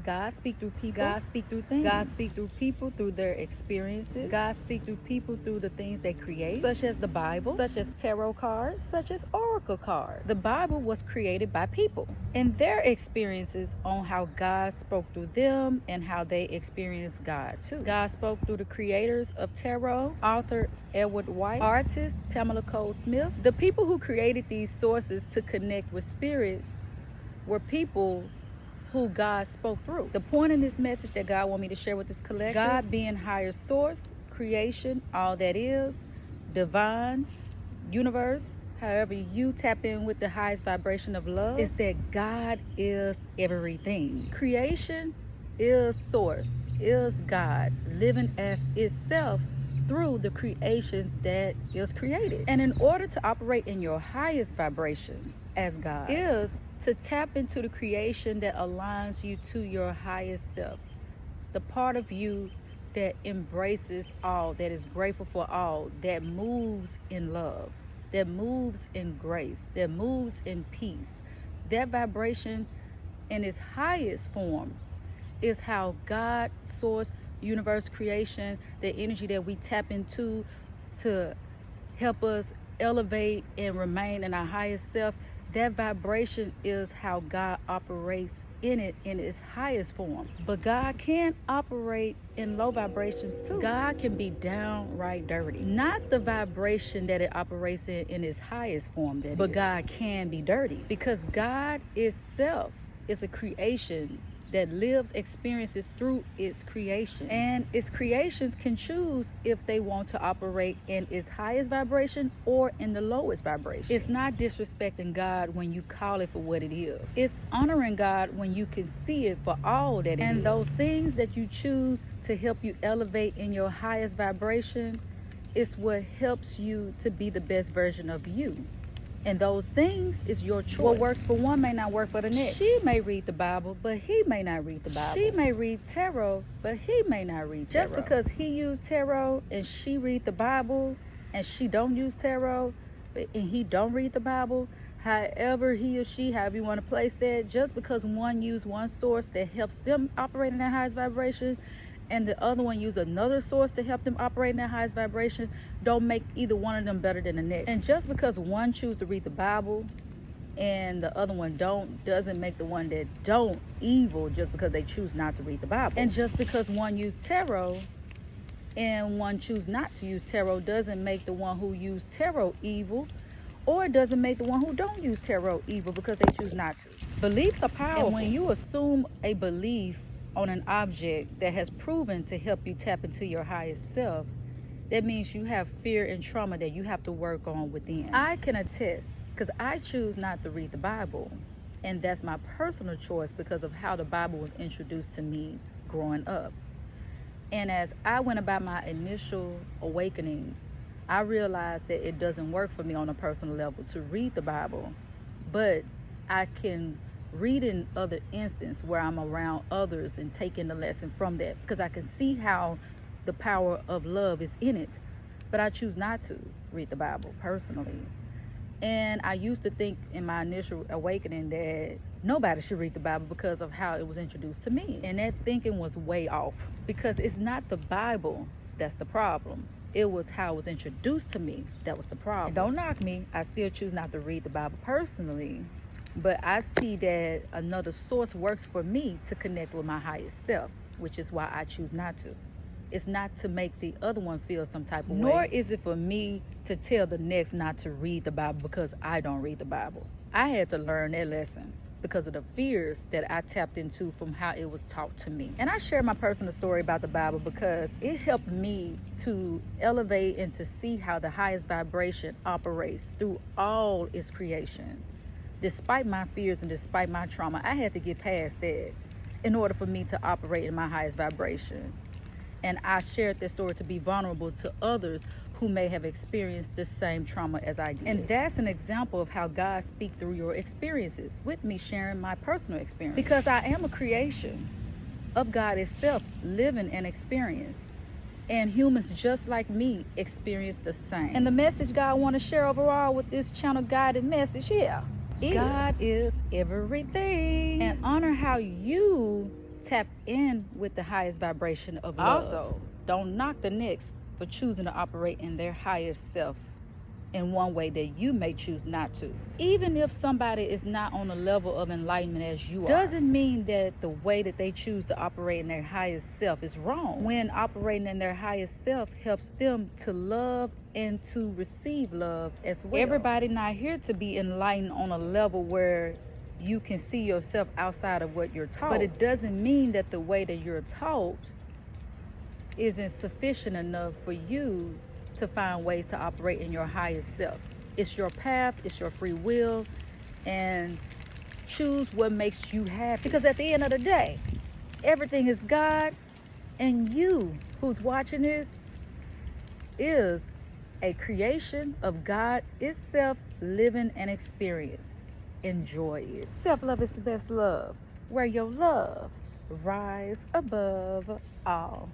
God speak through people. God speak through things. God speak through people through their experiences. God speak through people through the things they create, such as the Bible, such as tarot cards, such as oracle cards. The Bible was created by people and their experiences on how God spoke through them and how they experienced God too. God spoke through the creators of tarot, author Edward White, artist Pamela Cole Smith. The people who created these sources to connect with spirit were people who God spoke through. The point in this message that God want me to share with this collective, God being higher source, creation, all that is, divine, universe, however you tap in with the highest vibration of love, is that God is everything. Creation is source, is God living as itself through the creations that is created. And in order to operate in your highest vibration as God is to tap into the creation that aligns you to your highest self, the part of you that embraces all, that is grateful for all, that moves in love, that moves in grace, that moves in peace. That vibration in its highest form is how God, source, universe, creation, the energy that we tap into to help us elevate and remain in our highest self. That vibration is how God operates in it in its highest form. But God can operate in low vibrations too. God can be downright dirty. Not the vibration that it operates in its highest form, but God can be dirty because God itself is a creation that lives experiences through its creation, and its creations can choose if they want to operate in its highest vibration or in the lowest vibration. It's not disrespecting God when you call it for what it is. It's honoring God when you can see it for all that it is. And those things that you choose to help you elevate in your highest vibration is what helps you to be the best version of you. And those things is your choice. What works for one may not work for the next. She may read the Bible, but he may not read the Bible. She may read tarot, but he may not read tarot. Just because he used tarot and she read the Bible and she don't use tarot and he don't read the Bible, however he or she, however you want to place that, just because one use one source that helps them operate in their highest vibration and the other one use another source to help them operate in their highest vibration, don't make either one of them better than the next. And just because one choose to read the Bible and the other one don't, doesn't make the one that don't evil just because they choose not to read the Bible. And just because one use tarot and one choose not to use tarot doesn't make the one who use tarot evil, or it doesn't make the one who don't use tarot evil because they choose not to. Beliefs are powerful. And when you assume a belief on an object that has proven to help you tap into your highest self, that means you have fear and trauma that you have to work on within. I can attest because I choose not to read the Bible, and that's my personal choice because of how the Bible was introduced to me growing up. And as I went about my initial awakening, I realized that it doesn't work for me on a personal level to read the Bible, but I can read in other instances where I'm around others and taking the lesson from that, because I can see how the power of love is in it. But I choose not to read the Bible personally. And I used to think in my initial awakening that nobody should read the Bible because of how it was introduced to me. And that thinking was way off, because it's not the Bible that's the problem. It was how it was introduced to me that was the problem. And don't knock me, I still choose not to read the Bible personally. But I see that another source works for me to connect with my highest self, which is why I choose not to. It's not to make the other one feel some type of way. Nor is it for me to tell the next not to read the Bible because I don't read the Bible. I had to learn that lesson because of the fears that I tapped into from how it was taught to me. And I share my personal story about the Bible because it helped me to elevate and to see how the highest vibration operates through all its creation. Despite my fears and despite my trauma, I had to get past that in order for me to operate in my highest vibration. And I shared this story to be vulnerable to others who may have experienced the same trauma as I did. And that's an example of how God speaks through your experiences, with me sharing my personal experience. Because I am a creation of God itself, living an experience. And humans just like me experience the same. And the message God want to share overall with this channel guided message here is God is everything. And honor how you Tap in with the highest vibration of love. Also, don't knock the next for choosing to operate in their highest self in one way that you may choose not to. Even if somebody is not on a level of enlightenment as you are, doesn't mean that the way that they choose to operate in their highest self is wrong. When operating in their highest self helps them to love and to receive love as well. Everybody not here to be enlightened on a level where you can see yourself outside of what you're taught. But it doesn't mean that the way that you're taught isn't sufficient enough for you to find ways to operate in your highest self. It's your path, it's your free will, and choose what makes you happy. Because at the end of the day, everything is God, and you who's watching this is a creation of God itself, living an experience. Enjoy it. Self-love is the best love, where your love rise above all.